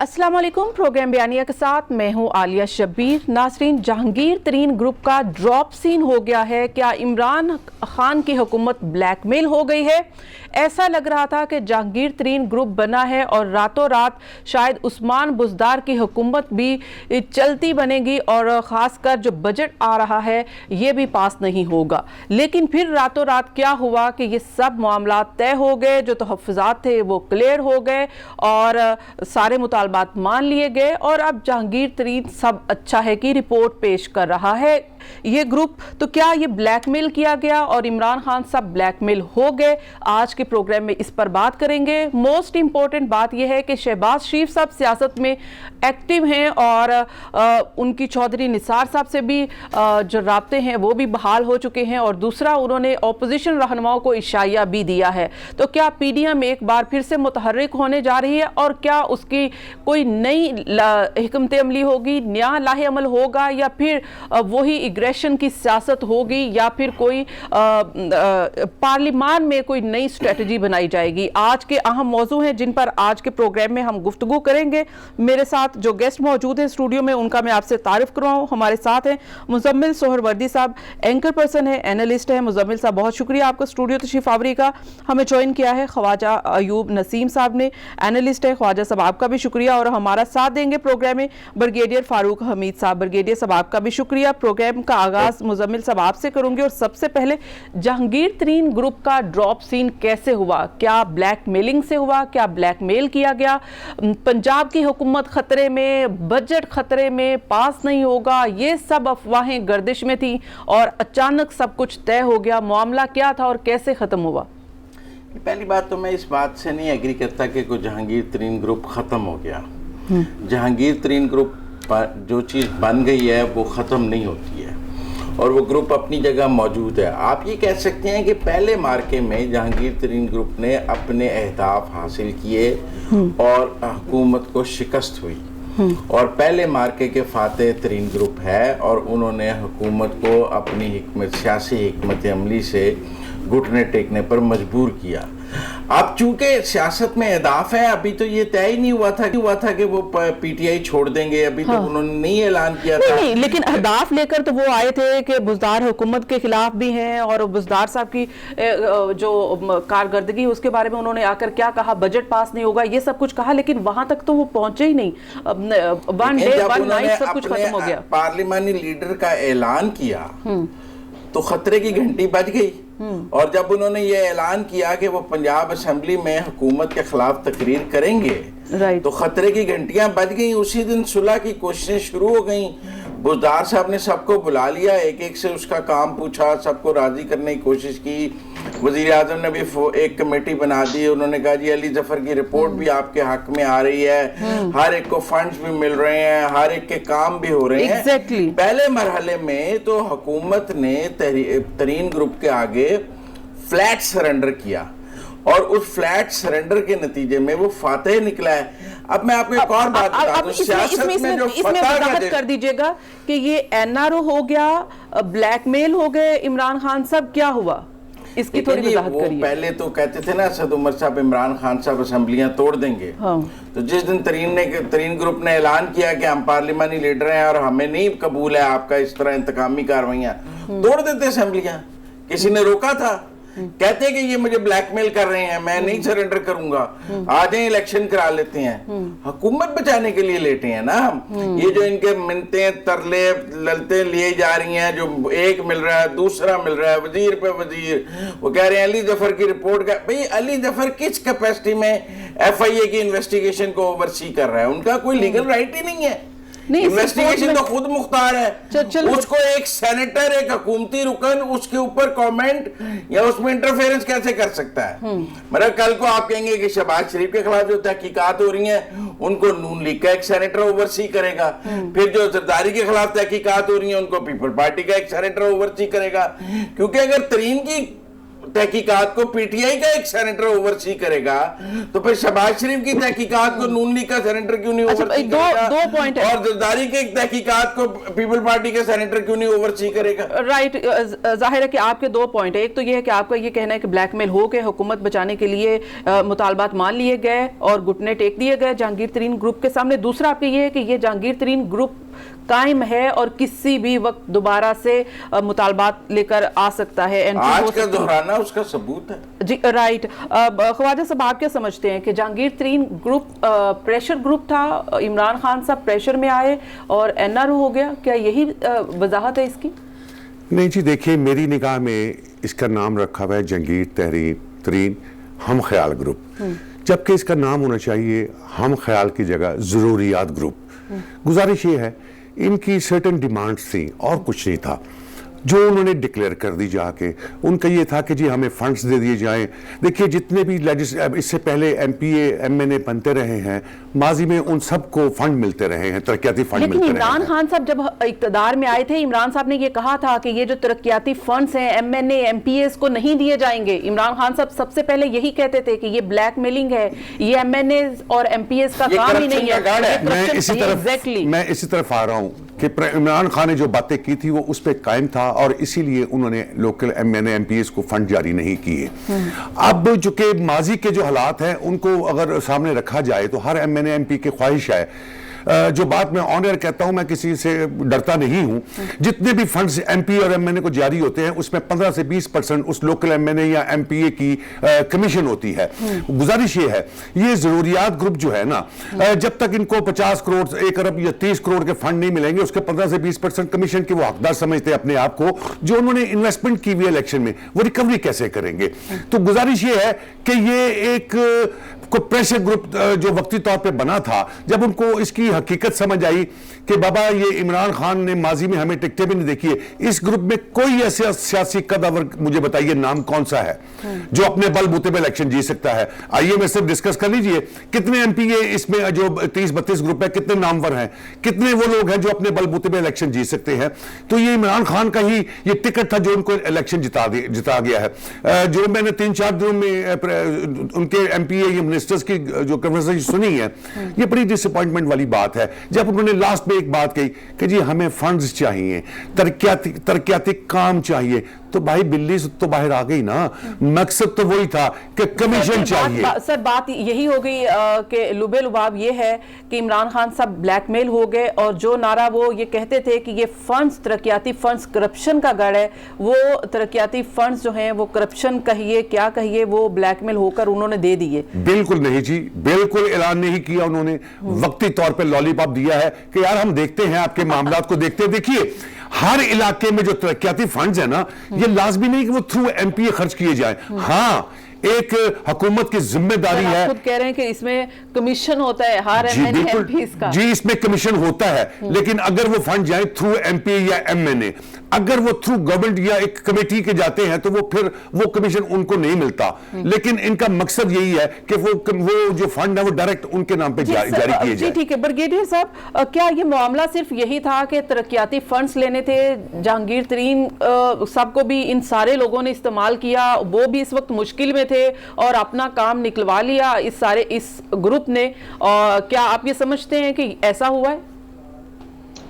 अस्सलाम वालेकुम। प्रोग्राम बयानिया के साथ मैं हूं आलिया शब्बीर। नाजरीन, जहांगीर तरीन ग्रुप का ड्रॉप सीन हो गया है। क्या इमरान खान की हुकूमत ब्लैकमेल हो गई है? ऐसा लग रहा था कि जहांगीर तरीन ग्रुप बना है और रातों रात शायद उस्मान बुज़दार की हुकूमत भी चलती बनेगी और ख़ासकर जो बजट आ रहा है ये भी पास नहीं होगा। लेकिन फिर रातों रात क्या हुआ कि ये सब मामला तय हो गए, जो तहफ़्फ़ुज़ात थे वो क्लियर हो गए और सारे मुतालबात मान लिए गए और अब जहांगीर तरीन सब अच्छा है की रिपोर्ट पेश कर रहा है ये ग्रुप। तो क्या ये ब्लैकमेल किया गया और इमरान खान सब ब्लैकमेल हो गए? आज के प्रोग्राम में इस पर बात करेंगे। मोस्ट इंपॉर्टेंट बात यह है कि शहबाज शरीफ साहब सियासत में एक्टिव हैं और उनकी चौधरी निसार साहब से भी जो राब्ते हैं वो भी बहाल हो चुके हैं और दूसरा उन्होंने अपोजिशन रहनुमाओं को इशारा भी दिया है। तो क्या पीडीएम एक बार फिर से मुतहर्रिक होने जा रही है और क्या उसकी कोई नई हिकमत अमली होगी, नया लाहे अमल होगा या फिर वही एग्रेशन की सियासत होगी या फिर कोई पार्लियामान में कोई नई स्ट्रेटजी बनाई जाएगी? आज के अहम मौजू हैं जिन पर आज के प्रोग्राम में हम गुफ्तगू करेंगे। मेरे साथ जो गेस्ट मौजूद हैं स्टूडियो में उनका मैं आपसे तारीफ करवाऊं। हमारे साथ हैं मुजम्मिल सोहरवर्दी साहब, एंकर पर्सन है, एनालिस्ट है। मुजम्मिल साहब बहुत शुक्रिया आपका स्टूडियो तशरीफ आवरी का। हमें ज्वाइन किया है ख्वाजा अयूब नसीम साहब ने, एनालिस्ट है। ख्वाजा साहब आपका भी शुक्रिया और हमारा साथ देंगे प्रोग्राम में ब्रिगेडियर फारूक हमीद साहब। ब्रिगेडियर साहब आपका भी शुक्रिया। प्रोग्राम का आगाज मुजम्मिल साहब आपसे करूंगी और सबसे पहले जहांगीर तरीन ग्रुप का ड्रॉप सीन कैसे हुआ? क्या ब्लैकमेलिंग से हुआ? क्या ब्लैकमेल किया गया? पंजाब की हुकूमत खतरे में, बजट खतरे में, पास नहीं होगा, ये सब अफवाहें गर्दिश में थी और अचानक सब कुछ तय हो गया। मामला क्या था और कैसे खत्म हुआ? पहली बात तो मैं इस बात से नहीं एग्री करता कि कोई जहांगीर तरीन ग्रुप ख़त्म हो गया। जहांगीर तरीन ग्रुप जो चीज़ बन गई है वो ख़त्म नहीं होती है और वो ग्रुप अपनी जगह मौजूद है। आप ये कह सकते हैं कि पहले मार्के में जहांगीर तरीन ग्रुप ने अपने अहदाफ हासिल किए और हुकूमत को शिकस्त हुई और पहले मार्के के फातेह तरीन ग्रुप है और उन्होंने हुकूमत को अपनी सियासी हिकमत अमली से घुटने टेकने पर मजबूर किया। अब चूंकि सियासत में अहदाफ है, अभी तो ये तय ही नहीं हुआ था कि वो पीटीआई छोड़ देंगे। अभी तो उन्होंने नहीं ऐलान किया था। नहीं, लेकिन अहदाफ लेकर तो वो आए थे कि बुज़दार हुकूमत के खिलाफ भी हैं और बुज़दार साहब की जो कारकर्दगी उसके बारे में उन्होंने आकर क्या कहा, बजट पास नहीं होगा, ये सब कुछ कहा, लेकिन वहां तक तो वो पहुंचे ही नहीं। वन डे वन नाइट सब कुछ खत्म हो गया। पार्लियामानी लीडर का ऐलान किया तो खतरे की घंटी बज गई और जब उन्होंने ये ऐलान किया कि वो पंजाब असेंबली में हुकूमत के खिलाफ तकरीर करेंगे तो खतरे की घंटियां बज गई। उसी दिन सुलह की कोशिशें शुरू हो गई। बुज़दार साहब ने सबको बुला लिया, एक एक से उसका काम पूछा, सबको राजी करने की कोशिश की। वज़ीर आज़म ने भी एक कमेटी बना दी। उन्होंने कहा जी अली जफर की रिपोर्ट भी आपके हक में आ रही है, हर एक को फंड्स भी मिल रहे हैं, हर एक के काम भी हो रहे हैं। पहले मरहले में तो हुकूमत ने तरीन ग्रुप के आगे फ्लैट सरेंडर किया और उस फ्लैट सरेंडर के नतीजे में वो फातेह निकला है। अब मैं आपको एक और बात बता दूं, सियासत में जो वजाहत कर दीजिएगा कि ये एनआरओ हो गया, ब्लैकमेल हो गए इमरान खान साहब, क्या हुआ इसकी थोड़ी वजाहत करिए। पहले तो कहते थे ना असद उमर साहब इमरान खान साहब असेंबलियां तोड़ देंगे। तो जिस दिन तरीन ग्रुप ने ऐलान किया कि हम पार्लियामानी लीडर हैं और हमें नहीं कबूल है आपका इस तरह इंतकामी कार्रवाइयां, तोड़ देते असेंबलियां। किसी ने रोका था? कहते कि ये मुझे ब्लैकमेल कर रहे हैं, मैं नहीं सरेंडर करूंगा, आ जाए इलेक्शन करा लेते हैं। हुकूमत बचाने के लिए लेटे हैं ना हम। ये जो इनके मिन्नते तरले ललते लिए जा रही हैं, जो एक मिल रहा है दूसरा मिल रहा है, वजीर पे वजीर, वो कह रहे हैं अली जफर की रिपोर्ट का। भाई अली जफर किस कैपेसिटी में FIA की इन्वेस्टिगेशन को ओवरसी कर रहा है? उनका कोई लीगल राइट ही नहीं है। इन्वेस्टिगेशन तो खुद मुख्तार है। उसको एक सेनेटर, एक हुकूमती रुकन उसके ऊपर कमेंट या उसमें इंटरफेरेंस कैसे कर सकता है? मतलब कल को आप कहेंगे कि शहबाज शरीफ के खिलाफ जो तहकीकात हो रही हैं उनको नून लीग का एक सेनेटर ओवरसी करेगा, फिर जो जरदारी के खिलाफ तहकीकात हो रही हैं उनको पीपल पार्टी का एक सेनेटर ओवरसी करेगा। क्योंकि अगर तहकीकात को पीटीआई का एक सेनेटर ओवरसी करेगा, तो फिर शहबाज शरीफ की तहकीकात को नून लीग का सेनेटर क्यों नहीं ओवरसी करेगा? दो पॉइंट है। और जरदारी के तहकीकात को पीपल पार्टी के सेनेटर क्यों नहीं ओवरसी करेगा? राइट, जाहिर है कि आपके दो पॉइंट है। एक तो ये है कि आपका ये कहना है कि ब्लैकमेल हो के हुकूमत बचाने के लिए मुतालबात मान लिए गए और घुटने टेक दिए गए जहांगीर तरीन ग्रुप के सामने। दूसरा आपका ये है कि ये जहांगीर तरीन ग्रुप कायम है और किसी भी वक्त दोबारा से मुतालबात लेकर आ सकता है। आज का दोहराना उसका सबूत है जी। राइट, ख्वाजा साहब आप क्या समझते हैं कि जहांगीर तरीन ग्रुप प्रेशर ग्रुप था, इमरान खान साहब प्रेशर में आए और एनआरओ हो गया, क्या यही वजाहत है इसकी? नहीं जी, देखिए मेरी निगाह में इसका नाम रखा हुआ है जहांगीर तरीन हम ख्याल ग्रुप, जबकि इसका नाम होना चाहिए हम ख्याल की जगह ज़रूरियात ग्रुप। गुजारिश ये है, इनकी सर्टेन डिमांड्स थी और कुछ नहीं था जो उन्होंने डिक्लेयर कर दी जाके। उनका ये था कि जी हमें फंड्स दे दिए जाएं। देखिए जितने भी इससे पहले एमपीए एमएनए बनते रहे हैं माजी में, उन सबको फंड मिलते रहे हैं, तरक्याती फंड मिलते रहे हैं। लेकिन इमरान खान साहब जब इक़्तिदार में आए थे, इमरान साहब ने ये कहा था कि ये जो तरक्याती फंड्स हैं एमएनए एमपीएस को नहीं दिए जाएंगे। इमरान खान साहब सबसे पहले यही कहते थे कि ये ब्लैकमेलिंग है, ये एमएनए और एमपीएस का काम ही नहीं है। मैं इसी तरफ आ रहा हूँ कि इमरान खान ने जो बातें की थी वो उस पर कायम था और इसीलिए उन्होंने लोकल एमएनए एमपीएस को फंड जारी नहीं किए। अब चूंकि माजी के जो हालात हैं उनको अगर सामने रखा जाए तो हर एमएनए एमपी की ख्वाहिश है, जो बात मैं ऑन एयर कहता हूं, मैं किसी से डरता नहीं हूं, जितने भी फंड्स एमपी और एमएनए को जारी होते हैं उसमें 15 से 20% उस लोकल एमएनए या एमपीए की कमीशन होती है। गुजारिश ये है, ये जरूरियात ग्रुप जो है ना, जब तक इनको 50 करोड़ 1 अरब या 30 करोड़ के फंड नहीं मिलेंगे उसके 15 से 20% कमीशन के वो हकदार समझते हैं अपने आप को। जो उन्होंने इन्वेस्टमेंट की हुई इलेक्शन में वो रिकवरी कैसे करेंगे? तो गुजारिश ये है कि ये एक को प्रेशर ग्रुप जो वक्ती तौर पे बना था, जब उनको इसकी हकीकत समझ आई कि बाबा ये इमरान खान ने माजी में हमें टिकटें भी नहीं देखी है, इस ग्रुप में कोई ऐसा सियासी कदावर मुझे बताइए नाम कौन सा है जो अपने बलबूते पे इलेक्शन जीत सकता है? आइए मैं सिर्फ डिस्कस कर लीजिए कितने एमपीए इसमें जो 30-32 ग्रुप है, कितने नामवर हैं, कितने वो लोग हैं जो अपने बलबूते पे इलेक्शन जीत सकते हैं? तो ये इमरान खान का ही ये टिकट था जो उनको इलेक्शन जिता गया है। जो मैंने 3-4 दिनों में उनके एमपीए मिनिस्टर्स की जो कन्वर्सेशन सुनी है, ये बड़ी डिसअपॉइंटमेंट वाली बात है जब उन्होंने लास्ट में एक बात कही कि जी हमें फंड्स चाहिए, तरक्याती काम चाहिए। तो भाई बिल्ली तो बाहर आ गई ना, मकसद तो वही था कि कमीशन चाहिए। सर बात यही हो गई कि लुबे लुबाब ये है कि इमरान खान साहब ब्लैकमेल हो गए और जो नारा वो ये कहते थे कि ये फंड्स तरक्याती फंड्स करप्शन का गढ़ है, वो तरक्याती फंड्स जो हैं वो करप्शन कहिए क्या कहिए वो ब्लैकमेल होकर उन्होंने दे दिए। बिल्कुल नहीं जी, बिल्कुल ऐलान नहीं किया उन्होंने, वक्ती तौर पे लॉलीपॉप दिया है कि यार हम देखते हैं आपके मामलात को देखते हैं। देखिए हर इलाके में जो तरक्याती फंड्स है ना, ये लाजमी नहीं कि वो थ्रू एमपीए खर्च किए जाए। हाँ, एक हुकूमत की जिम्मेदारी है। खुद कह रहे हैं कि इसमें कमीशन होता है हर एमएनए एमपीएस का। जी इसमें कमीशन होता है, लेकिन अगर वो फंड जाए थ्रू एमपी या एमएनए, अगर वो थ्रू गवर्नमेंट या एक कमेटी के जाते हैं तो वो फिर वो कमीशन उनको नहीं मिलता। लेकिन इनका मकसद यही है कि वो जो फंड है वो डायरेक्ट उनके नाम पे जारी किए जाए। ठीक है ब्रिगेडियर साहब, क्या ये मामला सिर्फ यही था कि तरक्याती फंड्स लेने थे? जहांगीर तरीन साहब को भी इन सारे लोगों ने इस्तेमाल किया, वो भी इस वक्त मुश्किल में थे और अपना काम निकलवा लिया इस ग्रुप ने। क्या आप ये समझते हैं कि ऐसा हुआ है?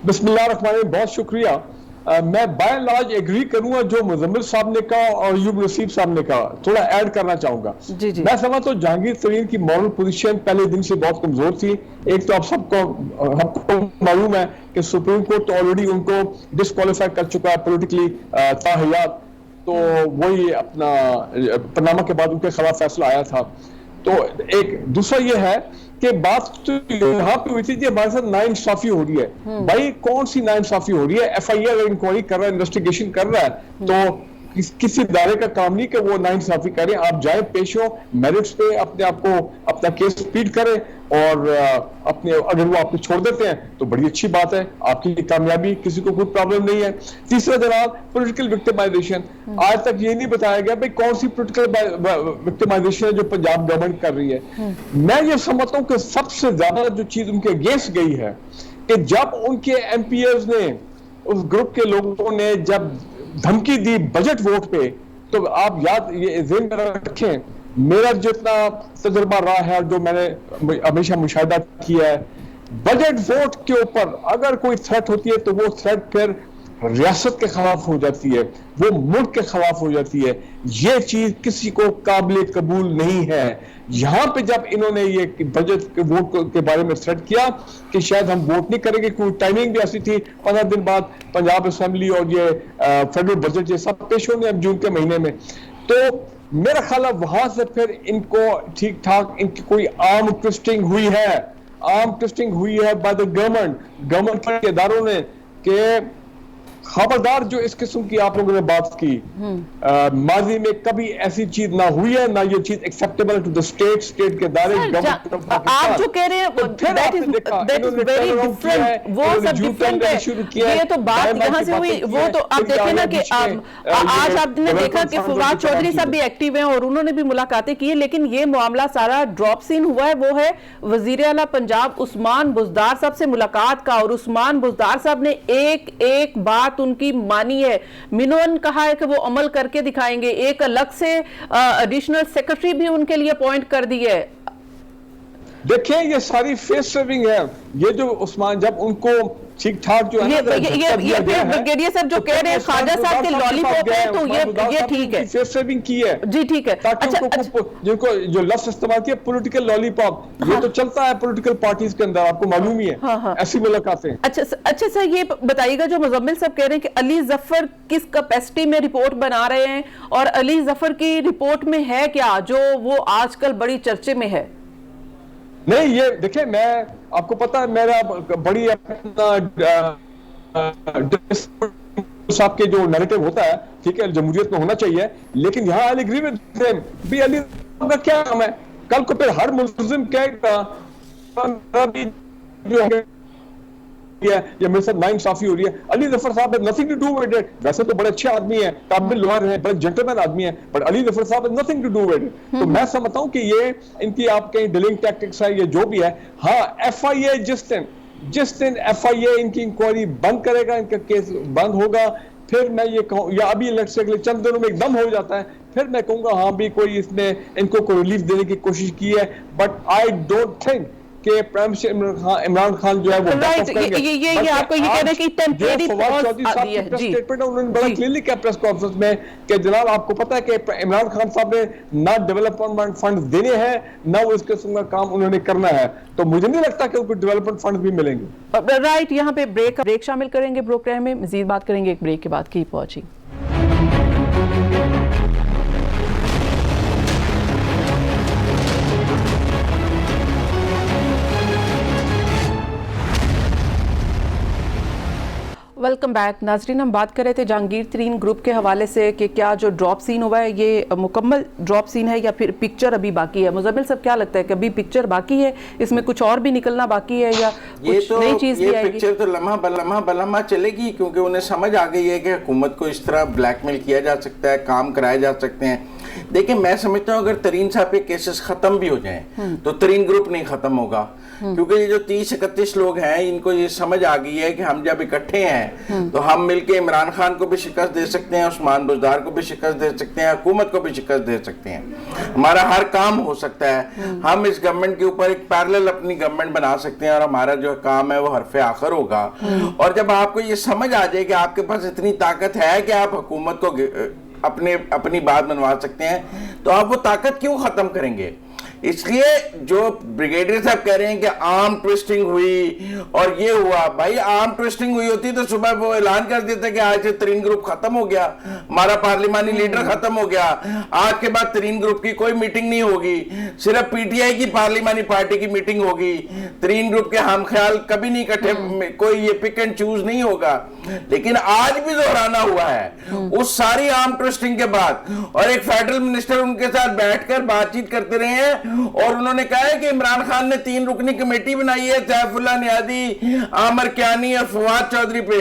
बिस्मिल्लाहिर्रहमानिर्रहीम, बहुत शुक्रिया। मैं बाय एंड लार्ज एग्री करूंगा जो मुजम्मिल साहब ने कहा और यूब नसीब साहब ने कहा, थोड़ा ऐड करना चाहूंगा। मैं समझता हूं जहांगीर तरीन की मॉरल पोजीशन पहले दिन से बहुत कमजोर थी। एक तो आप हमको मालूम है कि सुप्रीम कोर्ट तो ऑलरेडी उनको डिस्क्वालीफाई कर चुका है पॉलिटिकली ताहयात, तो वही अपना पनामा के बाद उनके खिलाफ फैसला आया था। तो एक दूसरा ये है कि बात तो यहाँ पे हुई थी कि हमारे साथ नाइंसाफी हो रही है। भाई कौन सी नाइंसाफी हो रही है? एफआईआर अगर इंक्वायरी कर रहा है, इन्वेस्टिगेशन कर रहा है, तो किसी इदारे का काम नहीं कि वो नाइंसाफी करें। आप जाए पेश हो मेरिट्स पे, अपने आप को अपना केस स्पीड करें और अपने अगर वो आपको छोड़ देते हैं तो बड़ी अच्छी बात है, आपकी कामयाबी, किसी को कोई प्रॉब्लम नहीं है। तीसरा जनाब पॉलिटिकल विक्टिमाइजेशन, आज तक ये नहीं बताया गया भाई कौन सी पॉलिटिकल विक्टिमाइजेशन है जो पंजाब गवर्नमेंट कर रही है। मैं ये समझता हूँ कि सबसे ज्यादा जो चीज उनके अगेंस्ट गई है कि जब उनके एमपीएस ने, उस ग्रुप के लोगों ने जब धमकी दी बजट वोट पे تو آپ یاد یہ ذہن میں رکھیں، میرا جتنا تجربہ رہا ہے اور جو میں نے ہمیشہ مشاہدہ کیا ہے، بجٹ ووٹ کے اوپر اگر کوئی تھریٹ ہوتی ہے تو وہ تھریٹ پھر ریاست کے خلاف ہو جاتی ہے، وہ ملک کے خلاف ہو جاتی ہے. یہ چیز کسی کو قابل قبول نہیں ہے. یہاں پہ جب انہوں نے یہ بجٹ ووٹ کے بارے میں تھریٹ کیا کہ شاید ہم ووٹ نہیں کریں گے، کوئی ٹائمنگ بھی ایسی تھی 15 دن بعد پنجاب اسمبلی اور یہ فیڈرل بجٹ یہ سب پیش ہونے اب جون کے مہینے میں، تو میرا خیال ہے وہاں سے پھر ان کو ٹھیک ٹھاک ان کی کوئی عام ٹوسٹنگ ہوئی ہے بائی دا گورنمنٹ کے اداروں نے کہ خبردار جو اس قسم کی آپ لوگوں نے بات کی ماضی میں کبھی ایسی چیز نہ ہوئی ہے، نہ یہ چیز ایکسپٹیبل ٹو دی اسٹیٹ کے ادارے. آپ جو کہہ رہے ہیں that is very different، وہ سب ڈفرینٹ ہے. یہ تو بات یہاں سے ہوئی، وہ تو آپ دیکھیں نا کہ آج آپ نے دیکھا کہ فواد چودھری صاحب بھی ایکٹیو ہیں اور انہوں نے بھی ملاقاتیں کی ہیں، لیکن یہ معاملہ سارا ڈراپ سین ہوا ہے وہ ہے وزیر اعلیٰ پنجاب عثمان بزدار صاحب سے ملاقات کا. اور عثمان بزدار صاحب نے ایک بات ان کی مانی ہے، منون کہا ہے کہ وہ عمل کر کے دکھائیں گے. ایک الگ سے ایڈیشنل سیکرٹری بھی ان کے لیے اپوائنٹ کر دی ہے. دیکھیں یہ ساری فیس سیونگ ہے، یہ جو عثمان جب ان کو ٹھیک ٹھاک جو ہے یہ بریگیڈیئر صاحب جو کہہ رہے ہیں خواجہ صاحب کے لالی پاپ ہے تو یہ ٹھیک ہے، فیس سیونگ کی ہے جی ٹھیک ہے. جن کو جو لفظ استعمال کیا پولیٹیکل لالی پاپ، یہ تو چلتا ہے پولیٹیکل پارٹیز کے اندر، آپ کو معلوم ہی ہے ایسی ملاقاتیں. اچھا سر یہ بتائیے گا جو مزمل صاحب کہہ رہے ہیں کہ علی ظفر کس کیپیسٹی میں رپورٹ بنا رہے ہیں، اور علی ظفر کی رپورٹ میں ہے کیا جو وہ آج کل بڑی چرچے میں ہے؟ نہیں یہ دیکھیں میں آپ کو پتا ہے میرا بڑی صاحب کے جو نیریٹو ہوتا ہے ٹھیک ہے جمہوریت میں ہونا چاہیے، لیکن یہاں علی اگری ود ہم بھی علی کا کیا کام ہے؟ کل کو پھر ہر ملزم یا میرے ساتھ ناانصافی ہو رہی ہے. علی ظفر صاحب has nothing to do with it. ویسے تو بڑے اچھے آدمی ہیں، قابل لوئر ہیں، بڑے جنٹلمین آدمی ہیں، بٹ علی ظفر صاحب has nothing to do with it. تو میں سمجھتا ہوں کہ یہ ان کی آپ کہیں ڈیلنگ ٹیکٹکس ہے یا جو بھی ہے. ہاں ایف آئی اے جس دن ایف آئی اے ان کی انکوائری بند کرے گا، ان کا کیس بند ہوگا، پھر میں یہ کہوں یا ابھی الیکٹ سے اگلے چند دنوں میں ایک دم ہو جاتا ہے، پھر میں کہوں گا ہاں بھی کوئی اس نے ان کو کوئی ریلیف دینے کی کوشش کی ہے. بٹ آئی ڈونٹ تھنک کہ پرائم منسٹر عمران خان جو ہے وہ یہ آپ کو یہ کہہ رہے ہیں کہ ٹیمپریری فواد چودھری صاحب کی پریس اسٹیٹمنٹ انہوں نے بڑا کلیئرلی کہا پریس کانفرنس میں کہ جناب آپ کو پتا ہے کہ عمران خان صاحب نے نہ ڈیولپمنٹ فنڈ دینے ہیں نہ وہ اس قسم کا کام انہوں نے کرنا ہے، تو مجھے نہیں لگتا کہ ان کو ڈیولپمنٹ فنڈ بھی ملیں گے. رائٹ، یہاں پہ بریک شامل کریں گے، پروگرام میں مزید بات کریں گے ایک بریک کے بعد. Keep watching. Welcome back. ناظرین ہم بات کر رہے تھے جہانگیر ترین گروپ کے حوالے سے کہ کیا جو ڈراپ سین ہوا ہے یہ مکمل ڈراپ سین ہے یا پھر پکچر ابھی باقی ہے؟ مزمل صاحب کیا لگتا ہے کہ ابھی پکچر باقی ہے، اس میں کچھ اور بھی نکلنا باقی ہے یا کچھ نئی چیز بھی آئے گی؟ یہ پکچر تو لمحہ بلمحہ چلے گی، کیونکہ انہیں سمجھ آ گئی ہے کہ حکومت کو اس طرح بلیک میل کیا جا سکتا ہے، کام کرائے جا سکتے ہیں. دیکھیں میں سمجھتا ہوں اگر ترین صاحب کے کیسز ختم بھی ہو جائیں تو ترین گروپ نہیں ختم ہوگا، کیونکہ یہ جو 30-31 لوگ ہیں ان کو یہ سمجھ آ گئی ہے کہ ہم جب اکٹھے ہیں تو ہم مل کے عمران خان کو بھی شکست دے سکتے ہیں، عثمان بزدار کو بھی شکست دے سکتے ہیں، حکومت کو بھی شکست دے سکتے ہیں، ہمارا ہر کام ہو سکتا ہے. ہم اس گورنمنٹ کے اوپر ایک پیرلل اپنی گورنمنٹ بنا سکتے ہیں اور ہمارا جو کام ہے وہ حرف آخر ہوگا. اور جب آپ کو یہ سمجھ آ جائے کہ آپ کے پاس اتنی طاقت ہے کہ آپ حکومت کو اپنی بات منوا سکتے ہیں تو آپ وہ طاقت کیوں ختم کریں گے؟ اس لیے جو بریگیڈیئر صاحب کہہ رہے ہیں کہ آرم ٹویسٹنگ ہوئی اور یہ ہوا، بھائی آرم ٹویسٹنگ ہوئی ہوتی تو صبح وہ اعلان کر دیتے کہ آج سے ترین گروپ ختم ہو گیا، ہمارا پارلیمانی لیڈر ختم ہو گیا، آج کے بعد ترین گروپ کی کوئی میٹنگ نہیں ہوگی، صرف پی ٹی آئی کی پارلیمانی پارٹی کی میٹنگ ہوگی، ترین گروپ کے ہم خیال کبھی نہیں اکٹھے، کوئی یہ پک اینڈ چوز نہیں ہوگا. لیکن آج بھی دہرانا ہوا ہے اس ساری آرم ٹویسٹنگ کے بعد، اور ایک فیڈرل منسٹر ان کے ساتھ بیٹھ کر بات چیت کرتے رہے ہیں اور انہوں نے کہا ہے کہ عمران خان نے 3 رکنی کمیٹی بنائی ہے سیف اللہ نیازی، عامر کیانی اور فواد چودھری پہ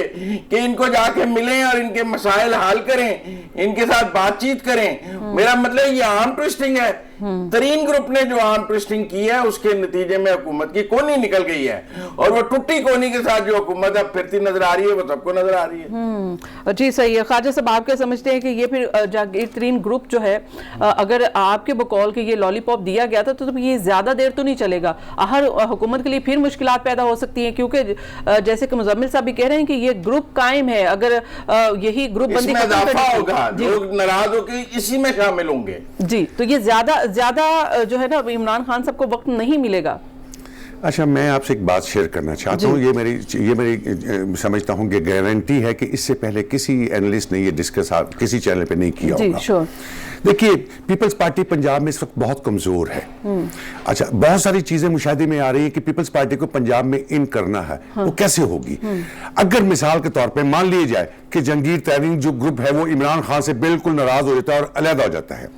کہ ان کو جا کے ملیں اور ان کے مسائل حل کریں، ان کے ساتھ بات چیت کریں. میرا مطلب یہ عام ٹویسٹنگ ہے، तरीन ग्रुप ने जो आर्म ट्विस्टिंग की है उसके नतीजे में हुकूमत की कोनी निकल गई है, और वो टूटी कोनी के साथ जो हुकूमत अब फिरती नजर आ रही है वो सबको नजर आ रही है। जी सही है। ख्वाजा साहब, आप क्या समझते हैं कि ये फिर जागीर तरीन ग्रुप जो है, अगर आपके बकौल के ये लॉलीपॉप दिया गया था तो ये ज्यादा देर तो नहीं चलेगा, हर हुकूमत के लिए फिर मुश्किलात पैदा हो सकती हैं, क्योंकि जैसे कि मुजम्मिल साहब भी कह रहे हैं कि ये ग्रुप कायम है, अगर यही ग्रुप बंदी होगा लोग नाराज होकर इसी में शामिल होंगे। जी, तो ये ज्यादा जो है ना इमरान खान साहब को वक्त नहीं मिलेगा। अच्छा, मैं आपसे एक बात शेयर करना चाहता हूँ। ये मेरी समझता हूँ कि गारंटी है कि इससे पहले किसी एनालिस्ट ने ये डिस्कस किसी चैनल पे नहीं किया होगा। देखिए, पीपल्स पार्टी पंजाब में इस वक्त बहुत कमजोर है। अच्छा, बहुत सारी चीजें मुशाहिदे में आ रही है कि पीपल्स पार्टी को पंजाब में इन करना है। वो कैसे होगी? अगर मिसाल के तौर पे मान लिया जाए कि जहांगीर तरीन जो ग्रुप है वो इमरान खान से बिल्कुल नाराज हो जाता है और अलहदा हो जाता है,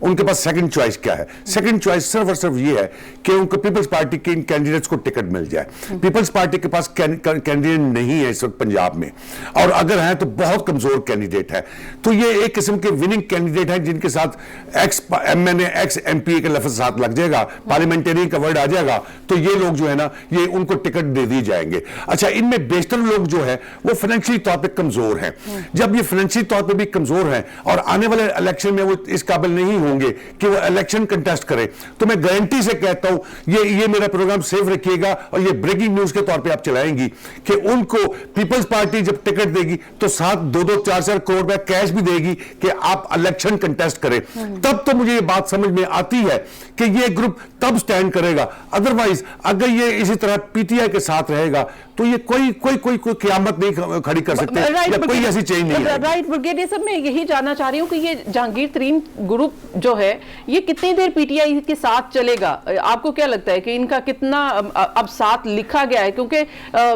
उनके पास सेकंड चॉइस क्या है? सेकंड चॉइस सिर्फ और सिर्फ ये है कि उनको पीपल्स पार्टी के इन कैंडिडेट्स को टिकट मिल जाए। पीपल्स पार्टी के पास कैंडिडेट नहीं है इस वक्त पंजाब में, और अगर है तो बहुत कमजोर कैंडिडेट है। तो ये एक किस्म के विनिंग कैंडिडेट है जिनके साथ एक्स MNA एक्स MP के लफ्ज साथ लग जाएगा, पार्लियामेंटेरियन का वर्ड आ जाएगा, तो ये लोग जो है ना ये उनको टिकट दे दी जाएंगे। अच्छा, इनमें बेशतर लोग जो है वो फाइनेंशियली तौर पे कमजोर हैं। जब ये फाइनेंशियली तौर पे भी कमजोर हैं और आने वाले इलेक्शन में वो इस काबिल नहीं होंगे कि वो इलेक्शन कंटेस्ट करें, तो मैं गारंटी से कहता हूं ये मेरा प्रोग्राम सेव रखिएगा और ये ब्रेकिंग न्यूज के तौर पे आप चलाएंगी कि उनको पीपल्स पार्टी जब टिकट देगी तो साथ 2-2, 4-4 करोड़ रुपया कैश भी देगी कि आप इलेक्शन कंटेस्ट करें। तब तो मुझे ये बात समझ में आती है कि ये ग्रुप तब स्टैंड करेगा। अदरवाइज अगर ये इसी तरह PTI के साथ रहेगा तो ये कोई क़यामत नहीं खड़ी कर सकते, या कोई ऐसी चेंज नहीं है। राइट ब्रिगेडियर साहब, मैं यही जानना चाह रही हूँ कि ये जहांगीर तरीन ग्रुप जो है ये कितनी देर PTI के साथ चलेगा? आपको क्या लगता है कि इनका कितना अब साथ लिखा गया है? क्योंकि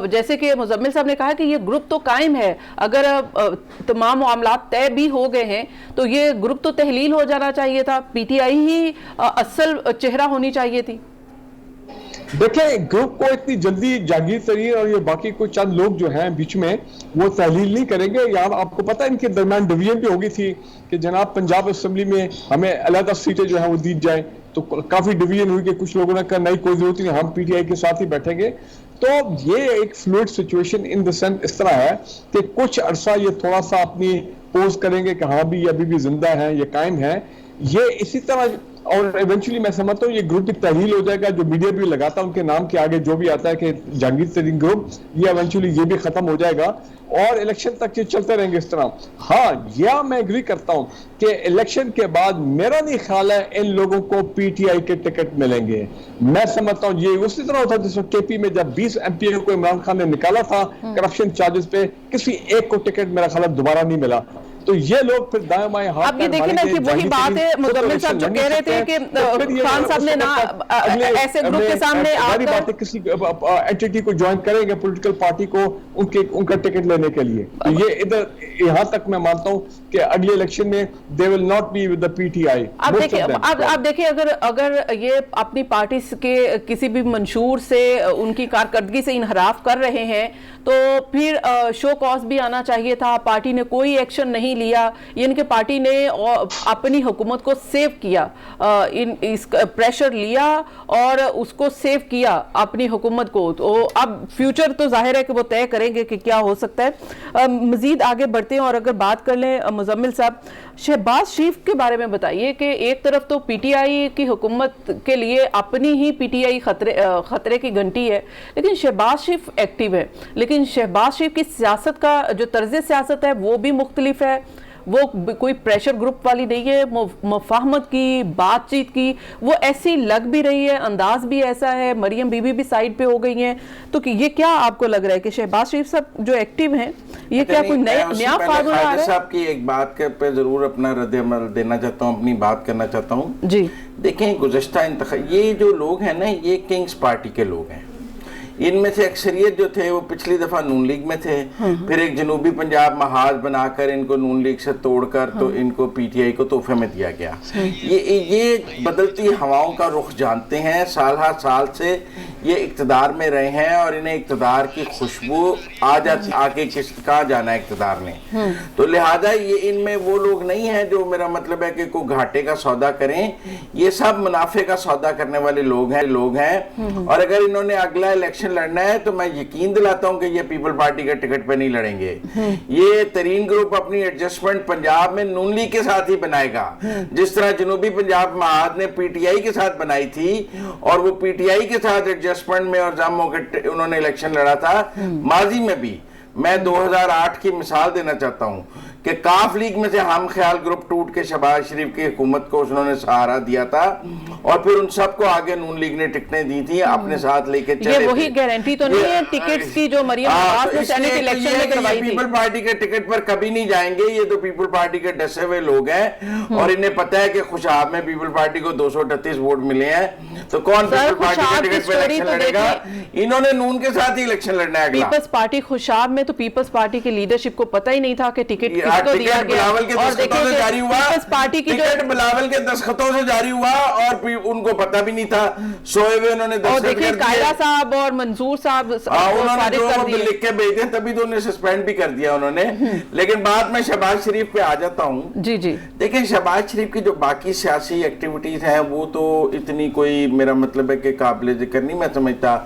जैसे कि मुजम्मिल साहब ने कहा कि ये ग्रुप तो कायम है, अगर तमाम मामलात तय भी हो गए हैं तो ये ग्रुप तो तहलील हो जाना चाहिए था, PTI ही असल चेहरा होनी चाहिए थी। देखें, ग्रुप को इतनी जल्दी जहांगीर तरीन और ये बाकी कोई चंद लोग जो हैं बीच में वो तहलील नहीं करेंगे। यार, आपको पता है इनके दरमियान डिवीजन भी होगी थी कि जनाब पंजाब असेंबली में हमें अलग सीटें जो है वो दी जाए, तो काफी डिवीजन हुई कि कुछ लोगों ने कहा नहीं, कोई जरूरत नहीं, हम PTI के साथ ही बैठेंगे। तो ये एक fluid situation in the sense इस तरह है कि कुछ अरसा ये थोड़ा सा अपनी पोज करेंगे कि हाँ भी अभी भी जिंदा है, ये कायम है, ये इसी तरह, और इवेंचुअली मैं समझता हूँ ये ग्रुप की तहलील हो जाएगा। जो मीडिया भी लगाता है उनके नाम के आगे जो भी आता है कि जहांगीर तरीन ग्रुप, ये इवेंचुअली ये भी खत्म हो जाएगा और इलेक्शन तक ये चलते रहेंगे इस तरह। हाँ, यह मैं एग्री करता हूँ कि इलेक्शन के बाद मेरा नहीं ख्याल है इन लोगों को PTI के टिकट मिलेंगे। मैं समझता हूँ ये उसी तरह होता जिस KP में जब 20 MP को इमरान खान ने निकाला था करप्शन चार्जेस पे, किसी एक को टिकट मेरा ख्याल दोबारा नहीं मिला। तो ये लोग फिर दाएं बाएं हाथ, अब ये देखिए ना कि वही बात है, मुजम्मिल साहब जो कह रहे थे कि खान साहब ने ना ऐसे ग्रुप के सामने आकर किसी एंटिटी को ज्वाइन करेंगे, पॉलिटिकल पार्टी को, उनका टिकट लेने के लिए। तो ये इधर यहाँ तक मैं मानता हूँ कि अगले इलेक्शन में they will not be with the PTI। अब देखिए, अगर ये अपनी पार्टी के किसी भी मंशूर से उनकी कारकर्दगी से इनहराफ कर रहे हैं तो फिर शो कॉज भी आना चाहिए था। पार्टी ने कोई एक्शन नहीं लिया, यानी कि पार्टी ने अपनी हुकूमत को सेव किया, इस प्रेशर लिया और उसको सेव किया अपनी हुकूमत को। तो अब फ्यूचर तो जाहिर है कि वो तय करेंगे कि क्या हो सकता है। मजीद आगे बढ़ते हैं और अगर बात कर लें मुजम्मिल साहब, शहबाज शरीफ के बारे में बताइए कि एक तरफ तो PTI की हुकूमत के लिए अपनी ही PTI खतरे की घंटी है, लेकिन शहबाज शरीफ एक्टिव है, लेकिन शहबाज शरीफ की सियासत का जो तर्ज सियासत है वो भी मुख्तलिफ है। वो कोई प्रेशर ग्रुप वाली नहीं है, मुफाहमत की, बातचीत की, वो ऐसी लग भी रही है, अंदाज भी ऐसा है, मरियम बीबी भी साइड पे हो गई हैं। तो ये क्या आपको लग रहा है कि शहबाज शरीफ साहब जो एक्टिव हैं ये क्या कोई नया फार्मूला आ रहा है? साहब की एक बात के पे जरूर अपना रद्द-ए-अमल देना चाहता हूँ, अपनी बात करना चाहता हूँ। जी, देखें, गुज़श्ता ये जो लोग हैं ना, ये किंग्स पार्टी के लोग हैं। ان میں سے اکثریت جو تھے وہ پچھلی دفعہ نون لیگ میں تھے، پھر ایک جنوبی پنجاب محاذ بنا کر ان کو نون لیگ سے توڑ کر تو ان کو پی ٹی آئی کو تحفے میں دیا گیا۔ یہ بدلتی ہواؤں کا رخ جانتے ہیں، سال ہر سال سے یہ اقتدار میں رہے ہیں اور انہیں اقتدار کی خوشبو آگے کہاں جانا ہے اقتدار نے، تو لہذا یہ ان میں وہ لوگ نہیں ہیں جو میرا مطلب ہے کہ کوئی گھاٹے کا سودا کریں، یہ سب منافع کا سودا کرنے والے لوگ ہیں، اور اگر انہوں نے اگلا الیکشن لڑنا ہے تو میں یقین دلاتا ہوں کہ یہ پیپل پارٹی کے ٹکٹ پہ نہیں لڑیں گے۔ یہ ترین گروپ اپنی ایڈجسٹمنٹ پنجاب میں نون لیگ کے ساتھ ہی بنائے گا، جس طرح جنوبی پنجاب محاذ نے پی ٹی آئی کے ساتھ بنائی تھی اور وہ پی ٹی آئی کے ساتھ ایڈجسٹمنٹ میں اور جاموں کے انہوں نے الیکشن لڑا تھا۔ ماضی میں بھی میں 2008 کی مثال دینا چاہتا ہوں کہ کاف لیگ میں سے ہم خیال گروپ ٹوٹ کے شہباز شریف کی حکومت کو انہوں نے سہارا دیا تھا اور پھر ان سب کو آگے نون لیگ نے ٹکٹیں دی تھی اپنے ساتھ لے کے چلے۔ یہ وہی گارنٹی تو نہیں ہے ٹکٹس کی جو مریم نواز نے سینٹ الیکشن میں کروائی تھی؟ پیپل پارٹی کے ٹکٹ پر کبھی نہیں جائیں گے، یہ تو پیپل پارٹی کے ڈسے ہوئے لوگ ہیں اور انہیں پتہ ہے کہ خوشاب میں پیپل پارٹی کو 238 ووٹ ملے ہیں، تو کون پیپل پارٹی کے ٹکٹ پر الیکشن لڑے گا؟ انہوں نے نون کے ساتھ ہی الیکشن لڑنا ہے اگلا۔ پیپلز پارٹی خوشاب میں تو پیپلز پارٹی کی لیڈرشپ کو پتہ ہی نہیں تھا کہ ٹکٹ کس کو دیا گیا، اور دیکھیں کہ پیپلز پارٹی کی جو بلاول کے دستخطوں سے جاری ہوا اور ان کو پتہ بھی نہیں تھا، سوئے ہوئے انہوں نے اور دیکھیں قائرہ صاحب اور منظور صاحب انہوں نے لکھ کے بھیجے تبھی تو انہیں سسپینڈ بھی کر دیا انہوں نے۔ لیکن بعد میں شہباز شریف پہ آ جاتا ہوں۔ جی جی دیکھیں شہباز شریف کی جو باقی سیاسی ایکٹیویٹیز ہیں وہ تو اتنی کوئی میرا مطلب ہے کہ قابل ذکر نہیں میں سمجھتا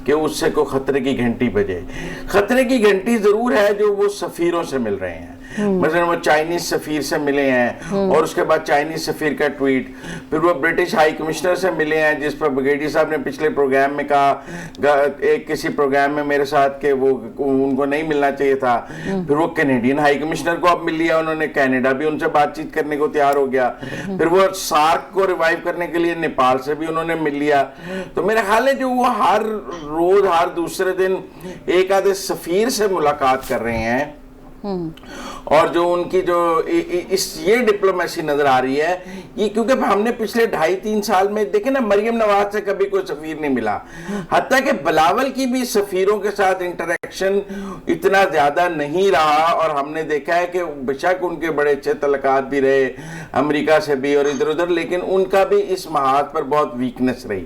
کہ اس سے کوئی خطرے کی گھنٹی بجے۔ خطرے کی گھنٹی ضرور ہے جو وہ سفیروں سے مل رہے ہیں، مثلا وہ چائنیز سفیر سے ملے ہیں اور اس کے بعد چائنیز سفیر کا ٹویٹ، پھر وہ برٹش ہائی کمشنر سے ملے ہیں جس پر بگیٹی صاحب نے پچھلے پروگرام میں کہا ایک کسی پروگرام میں میرے ساتھ کہ وہ ان کو نہیں ملنا چاہیے تھا، پھر وہ کینیڈین ہائی کمشنر کو اب مل لیا انہوں نے، کینیڈا بھی ان سے بات چیت کرنے کو تیار ہو گیا، پھر وہ سارک کو ریوائیو کرنے کے لیے نیپال سے بھی انہوں نے مل لیا۔ تو میرا خیال ہے جو وہ ہر روز ہر دوسرے دن ایک آدھے سفیر سے ملاقات کر رہے ہیں اور جو ان کی جو یہ ڈپلومیسی نظر آ رہی ہے، یہ کیونکہ ہم نے پچھلے 2.5-3 سال میں دیکھیں نا مریم نواز سے کبھی کوئی سفیر نہیں ملا، حتیٰ کہ بلاول کی بھی سفیروں کے ساتھ انٹریکشن اتنا زیادہ نہیں رہا، اور ہم نے دیکھا ہے کہ بشک ان کے بڑے اچھے تعلقات بھی رہے امریکہ سے بھی اور ادھر ادھر، لیکن ان کا بھی اس محاذ پر بہت ویکنس رہی۔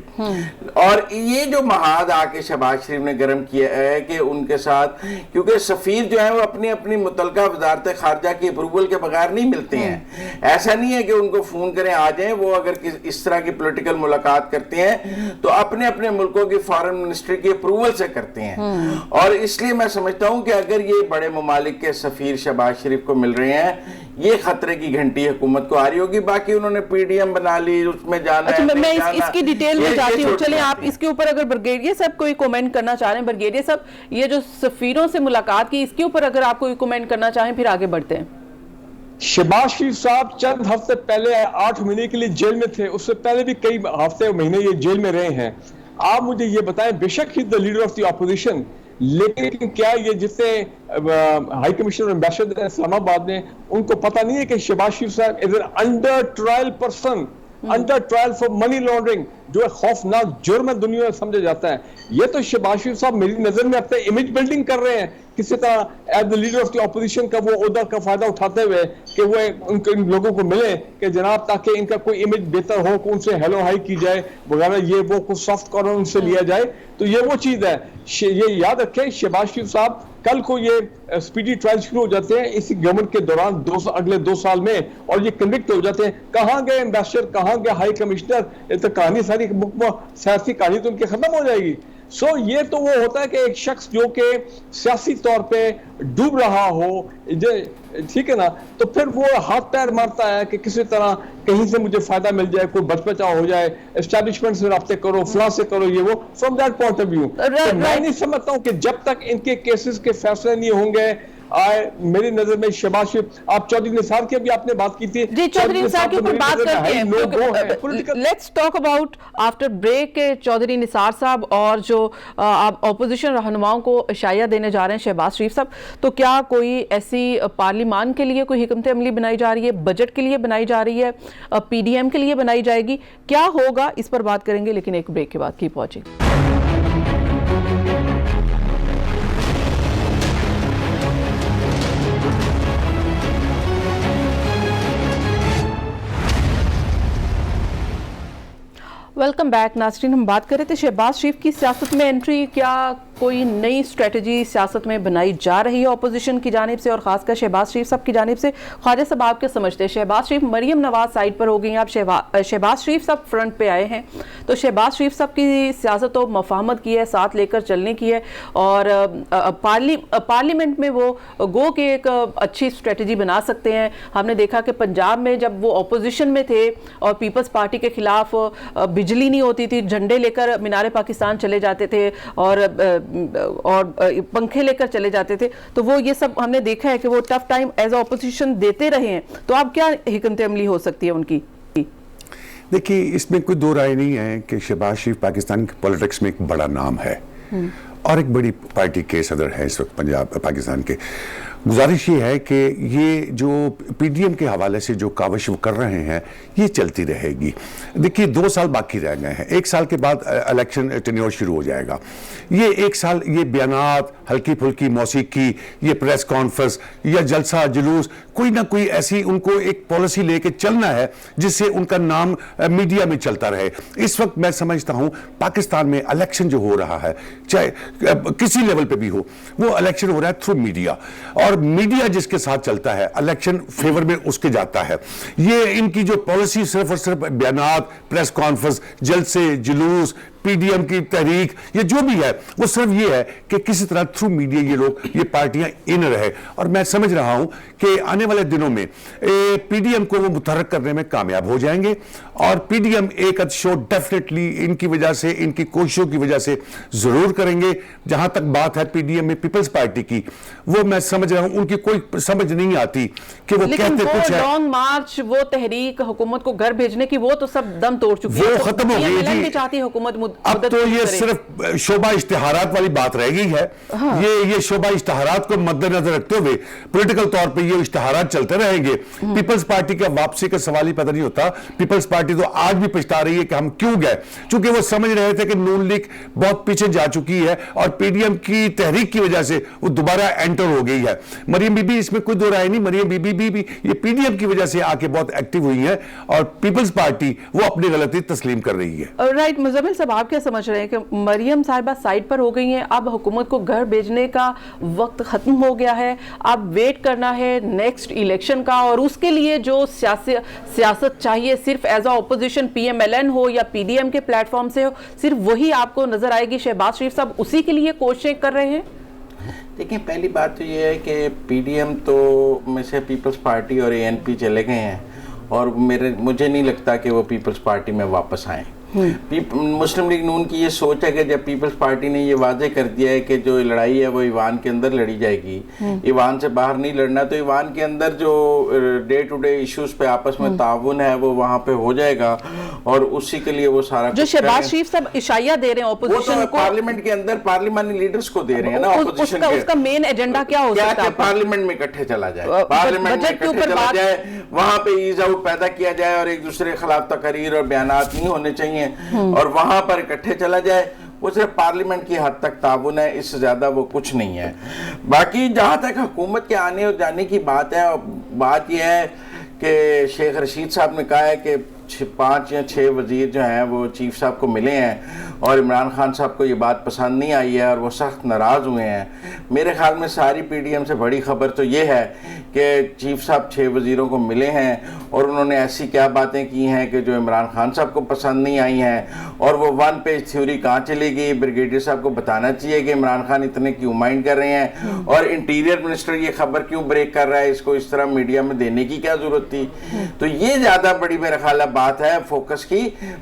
اور یہ جو محاذ آ کے شہباز شریف نے گرم کیا ہے کہ ان کے ساتھ، کیونکہ سفیر جو ہیں وہ اپنی متعلقہ وزارت خارجہ کی اپروول کے بغیر نہیں ملتے ہیں، ایسا نہیں ہے کہ ان کو فون کریں آ جائیں، وہ اگر اس طرح کی پولیٹیکل ملاقات کرتے ہیں تو اپنے اپنے ملکوں کی فارن منسٹری کی اپروول سے کرتے ہیں، اور اس لیے میں سمجھتا ہوں کہ اگر یہ بڑے ممالک کے سفیر شہباز شریف کو مل رہے ہیں یہ خطرے کی گھنٹی حکومت کو آ رہی ہوگی۔ باقی انہوں نے پی ڈی ایم بنا لی، اس میں جانا ہے، میں اس کی ڈیٹیل میں جاتی ہوں، چلیں آپ اس کے اوپر اگر برگیڈیئر صاحب کوئی کومنٹ کرنا چاہ رہے ہیں۔ برگیڈیئر صاحب یہ جو سفیروں سے ملاقات کی اس کے اوپر اگر آپ کوئی کومنٹ کرنا چاہیں پھر آگے بڑھتے ہیں۔ شہباز شریف صاحب چند ہفتے پہلے 8 مہینے کے لیے جیل میں تھے، اس سے پہلے بھی کئی ہفتے مہینے یہ جیل میں رہے ہیں۔ آپ مجھے یہ بتائیں، بے شک ہی دا لیڈر آف دی اپوزیشن، لیکن کیا یہ جتنے ہائی کمشنر ایمبیسڈر اسلام آباد نے ان کو پتہ نہیں ہے کہ شہباز شریف صاحب is an under trial person, under trial for money laundering, جو ایک خوفناک جرم ہے دنیا میں سمجھا جاتا ہے۔ یہ تو شہباز شریف صاحب میری نظر میں اپنے امیج بلڈنگ کر رہے ہیں کسی طرح as the leader of the opposition کا، وہ عہدہ کا فائدہ اٹھاتے ہوئے کہ وہ ان لوگوں کو ملے کہ جناب تاکہ ان کا کوئی امیج بہتر ہو، کہ ان سے ہیلو ہائی کی جائے وغیرہ، یہ وہ کچھ سافٹ کارنر ان سے لیا جائے، تو یہ وہ چیز ہے۔ یہ یاد رکھیں شہباز شریف صاحب کل کو یہ سپیڈی ٹرائل شروع ہو جاتے ہیں اسی گورنمنٹ کے دوران اگلے 2 سال میں، اور یہ کنوکٹ ہو جاتے ہیں۔ کہاں گئے ایمبیسڈر، کہاں گئے ہائی کمشنر، یہ تو کہانی ساری سیاسی کہانی تو ان کی ختم ہو جائے گی۔ یہ تو وہ ہوتا ہے کہ ایک شخص جو کہ سیاسی طور پہ ڈوب رہا ہو، ٹھیک ہے نا، تو پھر وہ ہاتھ پیر مارتا ہے کہ کسی طرح کہیں سے مجھے فائدہ مل جائے، کوئی بچ بچا ہو جائے، اسٹیبلشمنٹ سے رابطے کرو، فلاں سے کرو، یہ وہ from that point of view. میں نہیں سمجھتا ہوں کہ جب تک ان کے کیسز کے فیصلے نہیں ہوں گے، میری نظر میں شہباز شریف، آپ چودھری نثار کی بھی آپ نے بات کی تھی، جی چودھری نثار کی اوپر بات کرتے ہیں۔ Let's talk about after break Chaudhry Nisar sahab اور جو اپوزیشن رہنماؤں کو اشعیا دینے جا رہے ہیں شہباز شریف صاحب، تو کیا کوئی ایسی پارلیمان کے لیے کوئی حکمت عملی بنائی جا رہی ہے، بجٹ کے لیے بنائی جا رہی ہے، پی ڈی ایم کے لیے بنائی جائے گی، کیا ہوگا اس پر بات کریں گے، لیکن ایک بریک کے بعد کیپ واچنگ۔ वेलकम बैक नाज़रीन। हम बात कर रहे थे शहबाज शरीफ की सियासत में एंट्री, क्या कोई नई स्ट्रेटजी सियासत में बनाई जा रही है अपोजिशन की जानिब से और ख़ासकर शहबाज शरीफ साहब की जानिब से? ख्वाजा साहब आप क्या समझते हैं, शहबाज शरीफ मरीम नवाज साइड पर हो गई हैं, अब शहबाज शरीफ साहब फ्रंट पे आए हैं, तो शहबाज शरीफ साहब की सियासत तो मफाहमत की है, साथ लेकर चलने की है और पार्लियामेंट में वो गो के एक अच्छी स्ट्रेटजी बना सकते हैं। हमने देखा कि पंजाब में जब वो अपोजिशन में थे और पीपल्स पार्टी के खिलाफ बिजली नहीं होती थी, झंडे लेकर मीनार पाकिस्तान चले जाते थे और पंखे लेकर चले जाते थे, तो वो ये सब हमने देखा है कि वो टफ टाइम एज अपोजिशन देते रहे हैं। तो अब क्या हिकमत अमली हो सकती है उनकी? देखिए, इसमें कोई दो राय नहीं है कि शहबाज शरीफ पाकिस्तान की पॉलिटिक्स में एक बड़ा नाम है और एक बड़ी पार्टी के सदर हैं इस वक्त पंजाब पाकिस्तान के। गुजारिश ये है कि ये जो पीडीएम के हवाले से जो काविश वो कर रहे हैं ये चलती रहेगी। देखिए, 2 साल बाकी रह गए हैं, 1 साल के बाद इलेक्शन टेन्योर शुरू हो जाएगा। ये 1 साल ये बयानात, हल्की फुल्की मौसीकी, ये प्रेस कॉन्फ्रेंस या जलसा जुलूस, कोई ना कोई ऐसी उनको एक पॉलिसी लेके चलना है जिससे उनका नाम मीडिया में चलता रहे। इस वक्त मैं समझता हूँ पाकिस्तान में इलेक्शन जो हो रहा है, चाहे किसी लेवल पे भी हो, वो इलेक्शन हो रहा है थ्रू मीडिया, और मीडिया जिसके साथ चलता है इलेक्शन फेवर में उसके जाता है। ये इनकी जो पॉलिसी सिर्फ और सिर्फ बयानात, प्रेस कॉन्फ्रेंस, जलसे जुलूस, पीडीएम की तहरीक, ये जो भी है वो सिर्फ ये है कि किसी तरह थ्रू मीडिया ये लोग, ये पार्टियां इन रहे। और मैं समझ रहा हूं कि आने वाले दिनों में पीडीएम को वो मुतहर्रिक करने में कामयाब हो जाएंगे और पीडीएम एक शो डेफिनेटली इनकी वजह से, इनकी कोशिशों की वजह से जरूर करेंगे। जहां तक बात है पीडीएम में पीपल्स पार्टी की, वो मैं समझ रहा हूं उनकी कोई समझ नहीं आती कि वो कहते कुछ है। लॉन्ग मार्च, वो तहरीक हुकूमत को घर भेजने की, वो तो सब दम तोड़ चुकी है, वो खत्म हो गई। चाहती हुकूमत अब तो ये सिर्फ शोभा इश्तिहारात वाली बात रह गई है। हाँ। ये शोभा इश्तिहारात को मद्देनजर रखते हुए पॉलिटिकल तौर पे ये इश्तिहारात चलते रहेंगे। पीपल्स पार्टी का वापसी का सवाल ही पता नहीं होता। पीपल्स पार्टी तो आज भी पछता रही है कि हम क्यों गए, क्योंकि वो समझ रहे थे कि नून लीग बहुत पीछे जा चुकी है और पीडीएम की तहरीक की वजह से वो दोबारा एंटर हो गई है। मरियम बीबी, इसमें कोई दो राय नहीं, मरियम बीबी भी ये पीडीएम की वजह से आके बहुत एक्टिव हुई है और पीपल्स पार्टी वो अपनी गलती तस्लीम कर रही है। राइट, मुज़म्मिल साहब आप क्या समझ रहे हैं कि मरियम साहिबा साइड पर हो गई हैं, अब हुकूमत को घर भेजने का वक्त खत्म हो गया है, अब वेट करना है नेक्स्ट इलेक्शन का और उसके लिए जो सियासत चाहिए सिर्फ एज अ ओपोजिशन पीएमएलएन हो या पीडीएम के प्लेटफॉर्म से हो, सिर्फ वही आपको नजर आएगी? शहबाज शरीफ साहब उसी के लिए कोशिशें कर रहे हैं? देखिए, पहली बात तो ये है कि पीडीएम तो में से पीपल्स पार्टी और एएनपी चले गए हैं और मुझे नहीं लगता कि वो पीपल्स पार्टी में वापस आए। मुस्लिम लीग नून की ये सोच है कि जब पीपल्स पार्टी ने ये वाजे कर दिया है कि जो लड़ाई है वो ईवान के अंदर लड़ी जाएगी, ईवान से बाहर नहीं लड़ना, तो ईवान के अंदर जो डे टू डे इश्यूज पे आपस में ताउन है वो वहाँ पे हो जाएगा और उसी के लिए वो सारा जो शहबाज शरीफ सब इशाया दे रहे हैं ऑपोजिशन को, पार्लियामेंट के अंदर पार्लियामानी लीडर्स को दे रहे हैं ना ऑपोजिशन के, उसका मेन एजेंडा क्या हो सकता है? पार्लियामेंट में इकट्ठे चला जाए, पार्लियामेंट में इकट्ठे चला जाए, वहाँ पे ईज आउट पैदा किया जाए और एक दूसरे के खिलाफ तकरीर और बयानात नहीं होने चाहिए और वहां पर इकट्ठे चला जाए। वो सिर्फ पार्लियामेंट की हद तक ताउन है, इससे ज्यादा वो कुछ नहीं है। बाकी जहां तक हुकूमत के आने और जाने की बात है, बात यह है कि शेख रशीद साहब ने कहा है कि 5 या 6 वजीर जो हैं वो चीफ साहब को मिले हैं और इमरान खान साहब को ये बात पसंद नहीं आई है और वो सख्त नाराज़ हुए हैं। मेरे ख्याल में सारी पीडीएम से बड़ी खबर तो ये है कि चीफ साहब 6 वजीरों को मिले हैं और उन्होंने ऐसी क्या बातें की हैं कि जो इमरान खान साहब को पसंद नहीं आई हैं और वो 1 पेज थ्योरी कहाँ चली गई। ब्रिगेडियर साहब को बताना चाहिए कि इमरान खान इतने क्यों माइंड कर रहे हैं और इंटीरियर मिनिस्टर ये खबर क्यों ब्रेक कर रहा है, इसको इस तरह मीडिया में देने की क्या जरूरत थी। तो ये ज़्यादा बड़ी मेरा ख्याल है बात है फोकस की।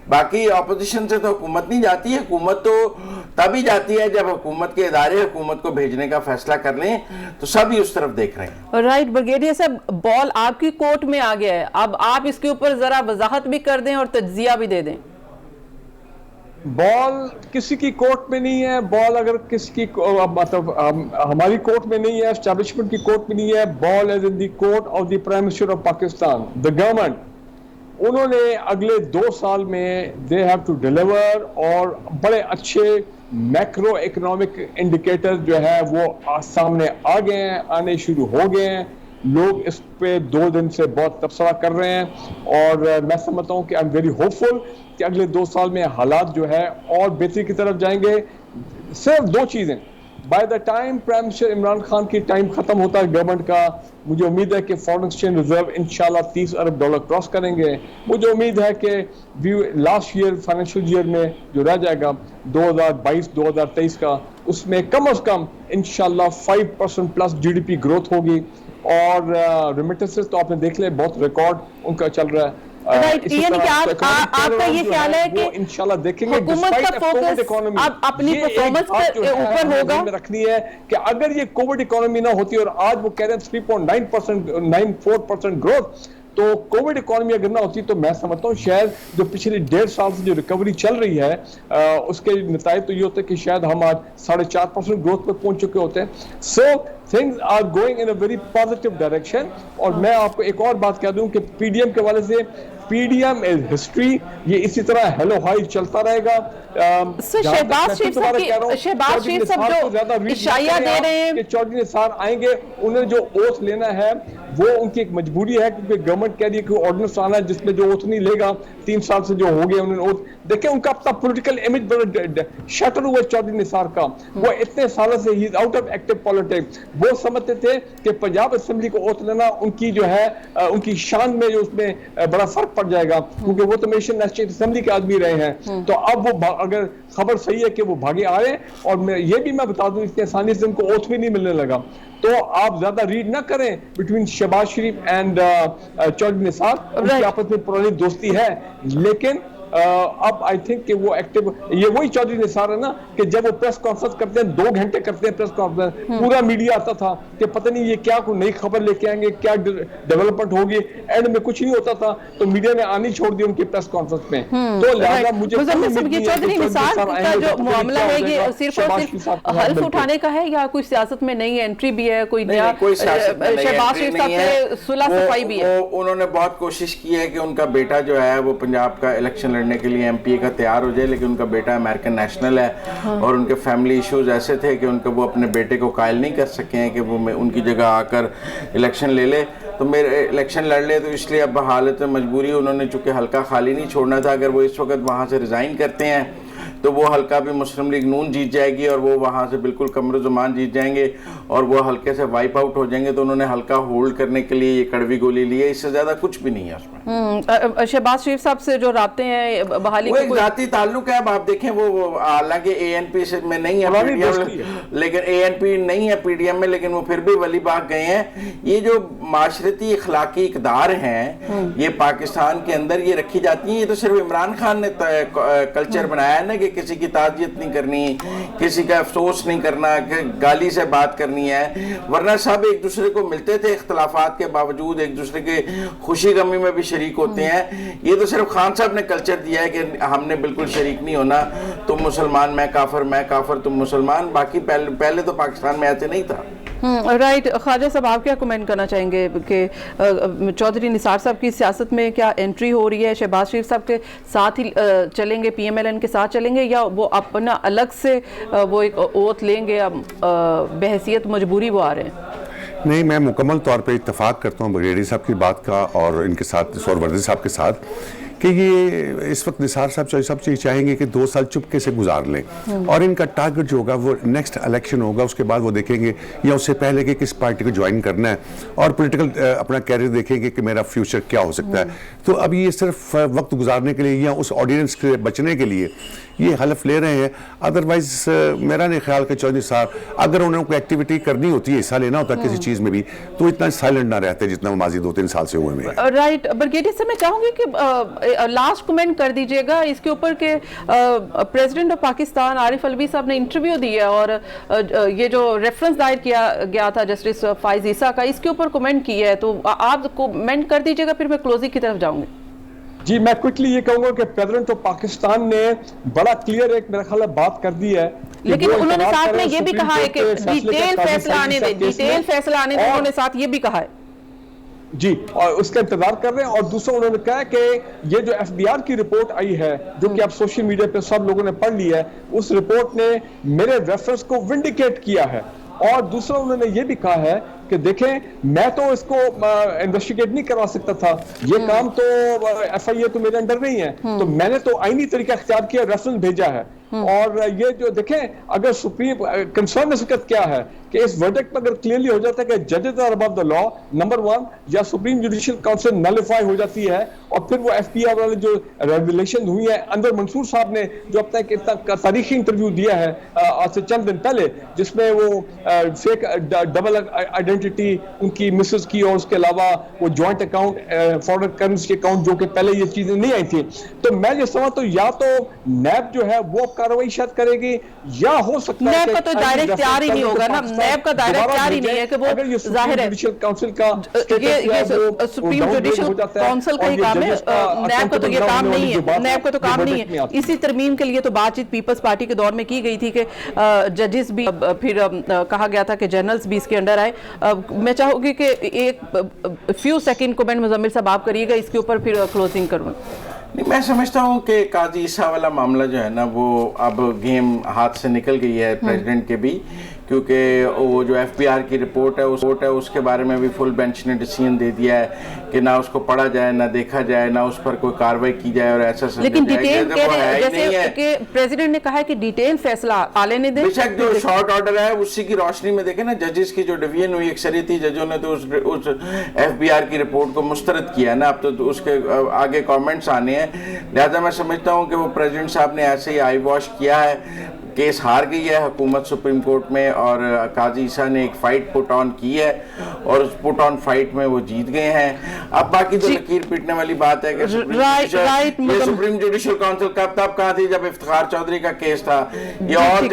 बाकी ऑपोजिशन से तो हुकूमत नहीं जाती है, हुकूमत तो तभी जाती है जब हुकूमत के इदारे हुकूमत को भेजने का फैसला कर लें, तो सभी उस तरफ देख रहे हैं। राइट, ब्रिगेडियर साहब बॉल आपकी कोर्ट में आ गया है, अब आप इसके ऊपर जरा वजाहत भी कर दें और तज्जिया भी दे दें। बॉल किसी की कोर्ट में नहीं है, बॉल अगर किसी की मतलब हमारी कोर्ट में नहीं है, एस्टैब्लिशमेंट की कोर्ट में नहीं है, ball is in the court of the prime minister of Pakistan, the government. उन्होंने अगले 2 साल में दे हैव टू डिलीवर और बड़े अच्छे मैक्रो इकोनॉमिक इंडिकेटर जो है वो सामने आ गए हैं, आने शुरू हो गए हैं। لوگ اس پہ 2 دن سے بہت تبصرہ کر رہے ہیں اور میں سمجھتا ہوں کہ آئی ایم ویری ہوپ فل کہ اگلے 2 سال میں حالات جو ہے اور بہتری کی طرف جائیں گے. صرف 2 چیزیں by the time prime minister Imran Khan کی ٹائم ختم ہوتا ہے گورنمنٹ کا, مجھے امید ہے کہ فارن ایکسچینج ریزرو انشاءاللہ $30 ارب کراس کریں گے. مجھے امید ہے کہ لاسٹ ایئر فائنینشیل ایئر میں جو رہ جائے گا 2022-2023 کا, اس میں کم از کم انشاءاللہ 5% پلس GDP گروتھ ہوگی. اور ریمیٹنسز تو آپ نے دیکھ لیں بہت ریکارڈ ان کا چل رہا ہے. یعنی کہ آپ کا یہ خیال ہے کہ انشاءاللہ دیکھیں گے حکومت کا فوکس اب اپنی پرفارمنس کے اوپر ہوگا رکھنی ہے کہ اگر یہ کووڈ اکانومی نہ ہوتی اور آج وہ کہہ رہے ہیں 3.94% گروتھ, تو کووڈ اکانومی اگر نہ ہوتی تو میں سمجھتا ہوں شاید جو پچھلے 1.5 سال سے جو ریکوری چل رہی ہے اس کے نتائج تو یہ ہوتے ہیں کہ شاید ہم آج 4.5% گروتھ پہ پہنچ چکے ہوتے ہیں. سو things are going in a very positive direction. اور میں آپ کو ایک اور بات کہہ دوں کہ PDM کے والے سے PDM is history, یہ اسی طرح ہیلو ہائی چلتا رہے گا. شہباز شریف صاحب جو اشاعیہ دے رہے ہیں کہ چودھری نثار آئیں گے, انہیں جو اوتھ لینا ہے وہ ان کی ایک مجبوری ہے کیونکہ گورنمنٹ کہہ رہی ہے کہ آرڈیننس آنا ہے جس میں جو اوتھ نہیں لے گا 3 سال سے جو ہو گئے انہوں نے اوتھ. دیکھیں ان کا اپنا پولیٹیکل امیج بڑا شٹر ہوا چودھری نثار کا, وہ اتنے سالوں سے ہی آؤٹ آف ایکٹیو پالیٹکس. وہ سمجھتے تھے کہ پنجاب اسمبلی کو اوتھ لینا ان کی جو ہے ان کی شان میں جو اس میں بڑا فرق پڑ جائے گا کیونکہ وہ تو ہمیشہ نیشنل اسمبلی کے آدمی رہے ہیں. تو اب وہ اگر خبر صحیح ہے کہ وہ بھاگے آ رہے ہیں, اور یہ بھی میں بتا دوں اتنی آسانی سے ان کو اوتھ بھی نہیں ملنے لگا, تو آپ زیادہ ریڈ نہ کریں بٹوین شہباز شریف اینڈ چودھری نثار. ان کی آپس میں پرانی دوستی ہے, لیکن اب آئی تھنک کہ وہ ایکٹیو, یہ وہی چودھری نثار ہے نا کہ جب وہ پریس کانفرنس کرتے ہیں 2 گھنٹے کرتے ہیں پریس کانفرنس, پورا میڈیا آتا تھا کہ پتہ نہیں یہ کیا کوئی نئی خبر لے کے آئیں گے, کیا ڈیولپمنٹ ہوگی, اینڈ میں کچھ نہیں ہوتا تھا تو میڈیا نے آنی چھوڑ دی ان کی پریس کانفرنس میں. تو لہٰذا مجھے چودھری نثار کا جو معاملہ ہے یہ صرف اور صرف حلف اٹھانے کا ہے یا کوئی سیاست میں نئی انٹری بھی ہے, کوئی نیا شہباز شریف صاحب سے صلح صفائی بھی ہے؟ انہوں نے بہت کوشش کی ہے کہ ان کا بیٹا جو ہے وہ پنجاب کا الیکشن لڑنے کے لیے MP کا تیار ہو جائے, لیکن ان کا بیٹا امریکن نیشنل ہے اور ان کے فیملی ایشوز ایسے تھے کہ ان کا وہ اپنے بیٹے کو قائل نہیں کر سکے ہیں کہ وہ ان کی جگہ آ کر الیکشن لے لے, تو میرے الیکشن لڑ لے. تو اس لیے اب حالت مجبوری انہوں نے چونکہ حلقہ خالی نہیں چھوڑنا تھا, اگر وہ اس وقت وہاں سے ریزائن کرتے ہیں تو وہ حلقہ بھی مسلم لیگ نون جیت جائے گی اور وہ وہاں سے بالکل قمر و زمان جیت جائیں گے اور وہ حلقے سے وائپ آؤٹ ہو جائیں گے. تو انہوں نے حلقہ ہولڈ کرنے کے لیے یہ کڑوی گولی لی ہے, اس سے زیادہ کچھ بھی نہیں ہے اس میں. شہباز شریف صاحب سے جو رابطے ہیں بحالی وہ ایک ذاتی تعلق ہے. اب آپ دیکھیں وہ حالانکہ ANP میں نہیں ہے, لیکن ANP نہیں ہے PDM میں, لیکن وہ پھر بھی ولی باغ گئے ہیں. یہ جو معاشرتی اخلاقی اقدار ہیں یہ پاکستان کے اندر یہ رکھی جاتی ہیں. یہ تو صرف عمران خان نے کلچر بنایا ہے نا کہ کسی کی تعزیت نہیں کرنی, کسی کا افسوس نہیں کرنا, گالی سے بات کرنی ہے, ورنہ سب ایک دوسرے کو ملتے تھے اختلافات کے باوجود, ایک دوسرے کے خوشی غمی میں بھی شریک ہوتے ہیں. یہ تو صرف خان صاحب نے کلچر دیا ہے کہ ہم نے بالکل شریک نہیں ہونا, تم مسلمان میں کافر تم مسلمان. باقی پہلے تو پاکستان میں ایسے نہیں تھا. رائٹ. خواجہ صاحب آپ کیا کمنٹ کرنا چاہیں گے کہ چودھری نثار صاحب کی سیاست میں کیا انٹری ہو رہی ہے, شہباز شریف صاحب کے ساتھ ہی چلیں گے, PMLN کے ساتھ چلیں گے, یا وہ اپنا الگ سے وہ ایک اوتھ لیں گے, بحیثیت مجبوری وہ آ رہے ہیں؟ نہیں, میں مکمل طور پہ اتفاق کرتا ہوں بریڈی صاحب کی بات کا اور ان کے ساتھ سوروردی صاحب کے ساتھ کہ یہ اس وقت نثار صاحب چاہیں گے کہ 2 سال چپکے سے گزار لیں اور ان کا ٹارگٹ جو ہوگا وہ نیکسٹ الیکشن ہوگا. اس کے بعد وہ دیکھیں گے یا اس سے پہلے کہ کس پارٹی کو جوائن کرنا ہے اور پولیٹیکل اپنا کیریئر دیکھیں گے کہ میرا فیوچر کیا ہو سکتا ہے. تو اب یہ صرف وقت گزارنے کے لیے یا اس آڈینس سے بچنے کے لیے یہ حلف لے رہے ہیں. ادروائز میرا نہیں خیال کہ چودھری صاحب اگر انہوں نے کوئی ایکٹیویٹی کرنی ہوتی ہے, حصہ لینا ہوتا ہے کسی چیز میں بھی, تو اتنا سائلنٹ نہ رہتے جتنا وہ ماضی 2-3 سال سے ہوئے میں. رائٹ. برگیڈیئر صاحب میں چاہوں گی کہ لاسٹ کمنٹ کر دیجئے گا اس کے اوپر کہ پریزیڈنٹ آف پاکستان عارف الوی صاحب نے انٹرویو دی ہے اور یہ جو ریفرنس دائر کیا گیا تھا جسٹس فائز عیسیٰ کا, اس کے اوپر کمنٹ کی ہے, تو آپ کمنٹ کر دیجئے گا, پھر میں کلوزنگ کی طرف جاؤں گی. جی میں کوئکلی یہ کہوں گا کہ پریزیڈنٹ آف پاکستان نے بڑا کلیئر ایک میرا خیال ہے بات کر دی ہے, لیکن انہوں نے ساتھ میں یہ بھی کہا ہے کہ ڈیٹیل فیصلہ آنے دیں, انہوں نے ساتھ یہ بھی کہا ہے. جی, اور اس کا انتظار کر رہے ہیں. اور دوسرا انہوں نے کہا کہ یہ جو FBR کی رپورٹ آئی ہے جو کہ اب سوشل میڈیا پہ سب لوگوں نے پڑھ لی ہے, اس رپورٹ نے میرے ریفرنس کو ونڈیکیٹ کیا ہے اور دوسرا انہوں نے یہ بھی کہا ہے کہ دیکھیں میں تو اس کو انویسٹیگیٹ نہیں کروا سکتا تھا, یہ کام تو ایف آئی اے تو میرے انڈر نہیں ہے, تو میں نے تو آئینی طریقہ اختیار کیا, ریفرنس بھیجا ہے. اور یہ جو دیکھیں اگر سپریم کنسرن اس وقت کیا ہے کہ اس ورڈکٹ پر اگر کلیئرلی ہو جاتا ہے کہ ججز are above the law number 1, یا سپریم جوڈیشل کاؤنسل نلیفائی ہو جاتی ہے, اور پھر وہ ایف پی آر والے جو ریویلیشن ہوئی ہے اندر منصور صاحب نے جو اب تک اتنا تاریخی انٹرویو دیا ہے آج سے چند دن پہلے, جس میں وہ فیک ڈبل آئیڈینٹی ان کی مسز کی, اور اس کے علاوہ وہ جوائنٹ اکاؤنٹ فارن کرنسی کے اکاؤنٹ جو کہ پہلے یہ چیزیں نہیں آئی تھیں. تو میں یہ سمجھتا ہوں یا تو نیب جو ہے وہ کارروائی شاید کرے گی, یا ہو سکتا ہے نیب کا تو دائرہ اختیار ہی نہیں ہوگا نا, نیب کا دائرہ اختیار ہی نہیں ہے کہ وہ ظاہر ہے جوڈیشل کاؤنسل کا یہ سپریم جوڈیشل کاؤنسل کا ہی کام ہے, نیب کا تو یہ کام نہیں ہے, نیب کا تو کام نہیں ہے. اسی ترمیم کے لیے تو بات چیت پیپلز پارٹی کے دور میں کی گئی تھی کہ ججز بھی, پھر کہا گیا تھا کہ جنرلز بھی اس کے انڈر آئے. میں چاہوں گی کہ ایک فیو سیکنڈ کومنٹ مزمل صاحب آپ کریے گا, اس کے اوپر پھر کلوزنگ کروں. میں سمجھتا ہوں کہ قاضی عیسیٰ والا معاملہ جو ہے نا وہ اب گیم ہاتھ سے نکل گئی ہے پریزیڈنٹ کے بھی, کیونکہ وہ جو ایف بی آر کی رپورٹ ہے اس کے بارے میں بھی فل بینچ نے ڈیسیژن دے دیا ہے کہ نہ اس کو پڑھا جائے, نہ دیکھا جائے, نہ اس پر کوئی کارروائی کی جائے, اور ایسا لیکن ڈیٹیل جیسے کہ پریزیڈنٹ نے کہا ہے کہ ڈیٹیل فیصلہ آلے نے دے. بے شک جو شارٹ آرڈر ہے اسی کی روشنی میں دیکھیں نا, ججز کی جو ڈویژن ہوئی اکثریتی ججوں نے تو اس ایف بی آر کی رپورٹ کو مسترد کیا نا, اب تو اس کے آگے کامنٹس آنے ہیں. لہذا میں سمجھتا ہوں کہ وہ پریزیڈنٹ صاحب نے ایسے ہی آئی واش کیا ہے, کیس ہار گئی ہے حکومت سپریم کورٹ میں, اور قاضی عیسیٰ نے ایک فائٹ پٹ آن کی ہے, اور اس پٹ آن فائٹ میں وہ جیت گئے ہیں. اب باقی تو لکیر پیٹنے والی بات ہے کہ سپریم جوڈیشل کاؤنسل کب تب کہاں تھی جب افتخار چودھری کا کیس تھا, یہ اور